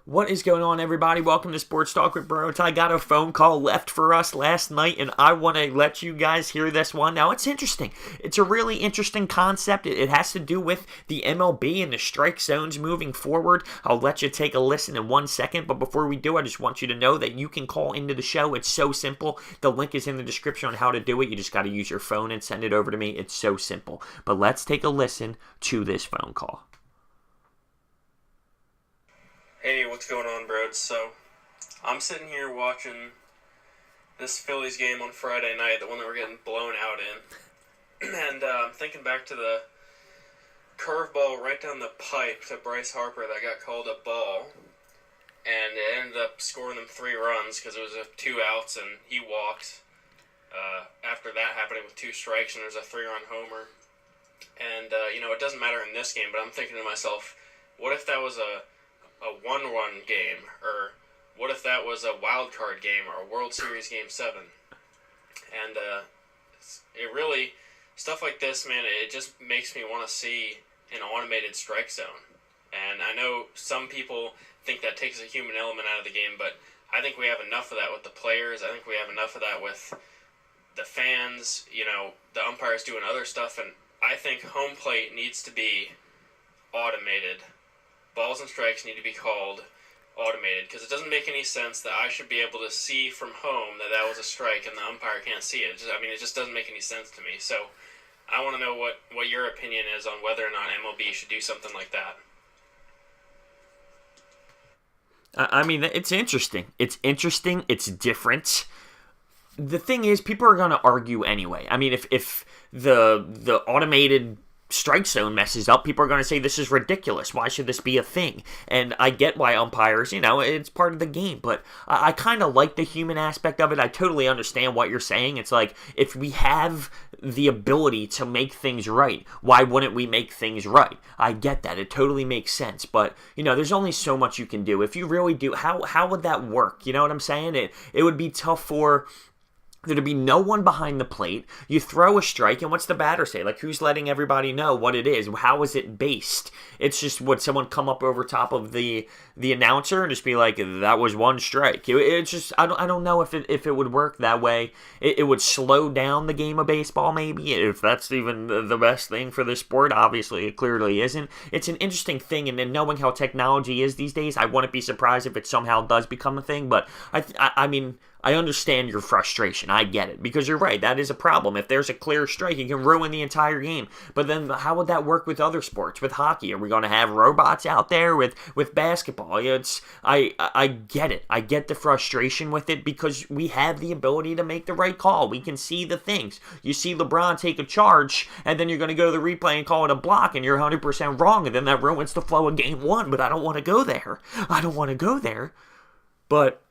What is going on, everybody? Welcome to Sports Talk with Brodes. I got a phone call left for us last night, and I want to let you guys hear this one. Now, it's interesting. It's a really interesting concept. It has to do with the MLB and the strike zones moving forward. I'll let you take a listen in 1 second, but before we do, I just want you to know that you can call into the show. It's so simple. The link is in the description on how to do it. You just got to use your phone and send it over to me. It's so simple. But let's take a listen to this phone call. Hey, what's going on, Brodes? So, I'm sitting here watching this Phillies game on Friday night, the one that we're getting blown out in, and I'm thinking back to the curveball right down the pipe to Bryce Harper that got called a ball, and it ended up scoring them 3 runs because it was 2 outs and he walked. After that happening with 2 strikes, and there's a 3-run homer, and it doesn't matter in this game, but I'm thinking to myself, what if that was a 1-run game, or what if that was a wild card game or a World Series Game 7? And it really, stuff like this, man, it just makes me want to see an automated strike zone. And I know some people think that takes a human element out of the game, but I think we have enough of that with the players. I think we have enough of that with the fans, the umpires doing other stuff, and I think home plate needs to be automated. Balls and strikes need to be called automated, because it doesn't make any sense that I should be able to see from home that was a strike and the umpire can't see it. It just doesn't make any sense to me. So I want to know what your opinion is on whether or not MLB should do something like that. It's interesting. It's interesting. It's different. The thing is, people are going to argue anyway. If the automated strike zone messes up, people are going to say this is ridiculous. Why should this be a thing? And I get why umpires, it's part of the game, but I kind of like the human aspect of it. I totally understand what you're saying. It's like, if we have the ability to make things right, why wouldn't we make things right? I get that. It totally makes sense, but there's only so much you can do. If you really do, how would that work? You know what I'm saying? It would be tough for there'd be no one behind the plate. You throw a strike, and what's the batter say? Like, who's letting everybody know what it is? How is it based? It's just, would someone come up over top of the announcer and just be like, that was 1 strike? It's just, I don't know if it would work that way. It would slow down the game of baseball, maybe, if that's even the best thing for the sport. Obviously, it clearly isn't. It's an interesting thing, and then knowing how technology is these days, I wouldn't be surprised if it somehow does become a thing, but I understand your frustration. I get it. Because you're right. That is a problem. If there's a clear strike, it can ruin the entire game. But then how would that work with other sports? With hockey? Are we going to have robots out there with basketball? I get it. I get the frustration with it because we have the ability to make the right call. We can see the things. You see LeBron take a charge, and then you're going to go to the replay and call it a block, and you're 100% wrong, and then that ruins the flow of game 1. But I don't want to go there. But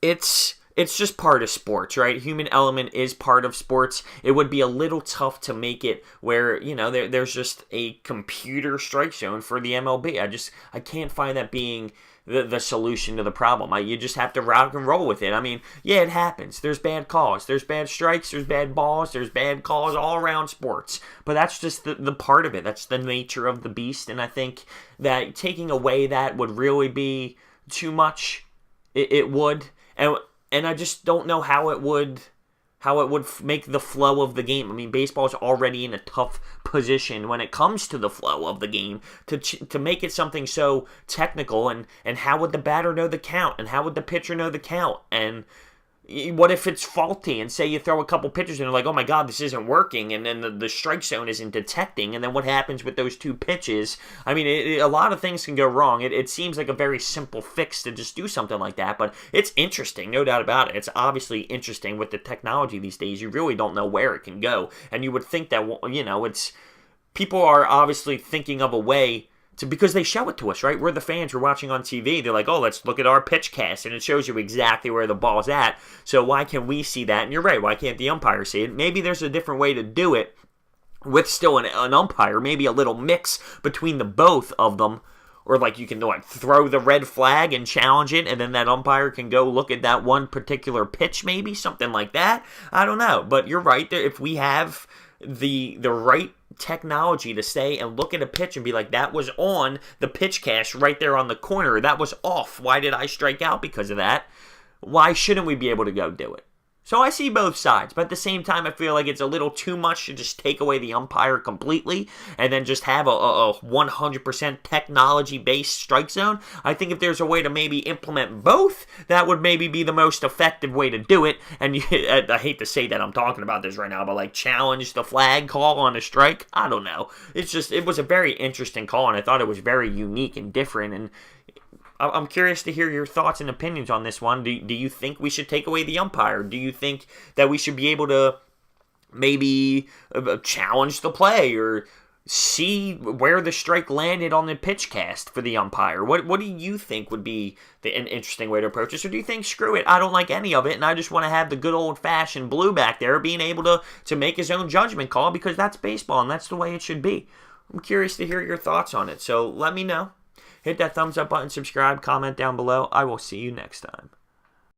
it's just part of sports, right? Human element is part of sports. It would be a little tough to make it where, there's just a computer strike zone for the MLB. I can't find that being the solution to the problem. You just have to rock and roll with it. Yeah, it happens. There's bad calls. There's bad strikes. There's bad balls. There's bad calls all around sports. But that's just the part of it. That's the nature of the beast. And I think that taking away that would really be too much. It would. And I just don't know how it would make the flow of the game. Baseball is already in a tough position when it comes to the flow of the game to make it something so technical. And how would the batter know the count? And how would the pitcher know the count? And what if it's faulty, and say you throw a couple pitches and they're like, oh my God, this isn't working, and then the strike zone isn't detecting, and then what happens with those 2 pitches? A lot of things can go wrong. It seems like a very simple fix to just do something like that, but it's interesting, no doubt about it. It's obviously interesting with the technology these days. You really don't know where it can go, and you would think that, it's people are obviously thinking of a way because they show it to us, right? We're the fans, we're watching on TV. They're like, oh, let's look at our pitch cast, and it shows you exactly where the ball's at. So why can we see that? And you're right, why can't the umpire see it? Maybe there's a different way to do it with still an umpire, maybe a little mix between the both of them. Or you can throw the red flag and challenge it, and then that umpire can go look at that one particular pitch, maybe something like that. I don't know, but you're right. If we have the right technology to say and look at a pitch and be like, that was on the pitch cast right there on the corner. That was off. Why did I strike out because of that? Why shouldn't we be able to go do it? So I see both sides, but at the same time, I feel like it's a little too much to just take away the umpire completely and then just have a 100% technology-based strike zone. I think if there's a way to maybe implement both, that would maybe be the most effective way to do it. And I hate to say that I'm talking about this right now, but like challenge the flag call on a strike, I don't know. It was a very interesting call, and I thought it was very unique and different, and I'm curious to hear your thoughts and opinions on this one. Do you think we should take away the umpire? Do you think that we should be able to maybe challenge the play or see where the strike landed on the pitch cast for the umpire? What do you think would be an interesting way to approach this? Or do you think, screw it, I don't like any of it, and I just want to have the good old-fashioned Blue back there being able to make his own judgment call because that's baseball and that's the way it should be? I'm curious to hear your thoughts on it, so let me know. Hit that thumbs up button, subscribe, comment down below. I will see you next time.